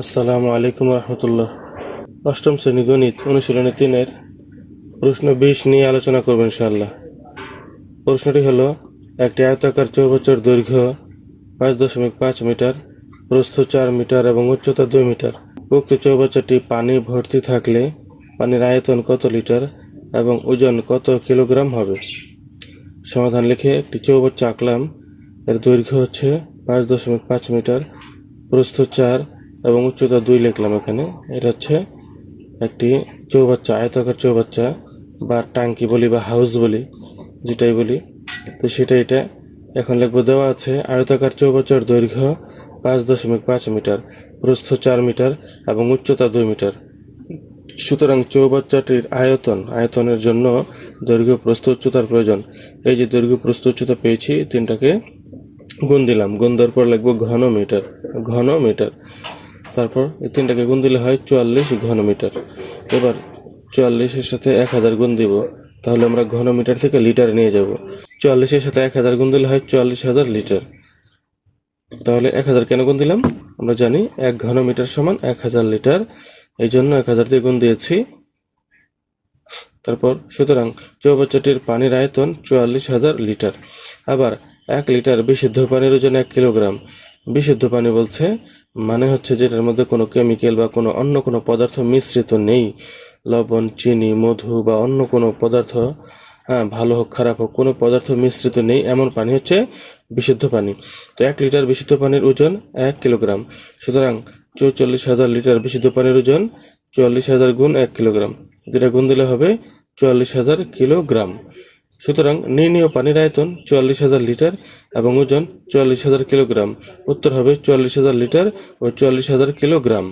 আসসালামু আলাইকুম রহমতুল্লাহ। অষ্টম শ্রেণী গণিত অনুশীলনী 3-এর প্রশ্ন 20 নিয়ে আলোচনা করব ইনশাআল্লাহ। প্রশ্নটি হলো, একটি আয়তাকার চৌবাচ্চার দৈর্ঘ্য 5.5 মিটার, প্রস্থ 4 মিটার এবং উচ্চতা 2 মিটার। উক্ত চৌবাচ্চাটি পানি ভর্তি থাকলে পানির আয়তন কত লিটার এবং ওজন কত কিলোগ্রাম হবে? সমাধান লিখে একটি চৌবাচ্চা আঁকলাম। এর দৈর্ঘ্য হচ্ছে 5.5 মিটার, প্রস্থ 4 এবং উচ্চতা 2 লিখলাম এখানে। এটা হচ্ছে একটি চৌবাচ্চা, আয়তাকার চৌবাচ্চা বা টাঙ্কি বলি বা হাউস বলি, যেটাই বলি। তো এটা এখন লিখবো। দেওয়া আছে আয়তাকার চৌবাচ্চার দৈর্ঘ্য 5.5 মিটার, প্রস্থ 4 মিটার এবং উচ্চতা 2 মিটার। সুতরাং চৌবাচ্চাটির আয়তনের জন্য দৈর্ঘ্য, প্রস্থ, উচ্চতার প্রয়োজন। এই যে দৈর্ঘ্য, প্রস্থ, উচ্চতা পেয়েছি, তিনটাকে গুণ দিলাম। গুণ দেওয়ার পর লিখবো ঘন মিটার। তারপর এই তিনটাকে গুণ দিলে হয় 44 ঘন মিটার। এবার 44-এর সাথে 1000 গুণ দিব, তাহলে আমরা ঘন মিটার থেকে লিটার নিয়ে যাব। 44-এর সাথে 1000 গুণ দিলে হয় 44,000 লিটার। তাহলে 1000 কেন গুণ দিলাম? আমরা জানি 1 ঘন মিটার সমান 1000 লিটার, এই জন্য 1000 দিয়ে গুণ দিয়েছি। তারপর সুতরাং চৌবাচ্চাটির পানির আয়তন 44,000 লিটার। আবার 1 লিটার বিশুদ্ধ পানির ওজন 1 কিলোগ্রাম। বিশুদ্ধ পানি বলছে মানে হচ্ছে যেটার মধ্যে কোনো কেমিক্যাল বা অন্য কোনো পদার্থ মিশ্রিত নেই। লবণ, চিনি, মধু বা অন্য কোনো পদার্থ, ভালো হোক খারাপ হোক, কোনো পদার্থ মিশ্রিত নেই, এমন পানি হচ্ছে বিশুদ্ধ পানি। তো 1 লিটার বিশুদ্ধ পানির ওজন 1 কিলোগ্রাম। সুতরাং 44,000 লিটার বিশুদ্ধ পানির ওজন 44,000 গুণ 1 কিলোগ্রাম, যেটা গুণ দিলে হবে 44,000 কিলোগ্রাম। সুতরাং নির্ণীয় পানির আয়তন 44,000 লিটার এবং ওজন 44,000 কিলোগ্রাম। উত্তর হবে 44,000 লিটার ও 44,000 কিলোগ্রাম।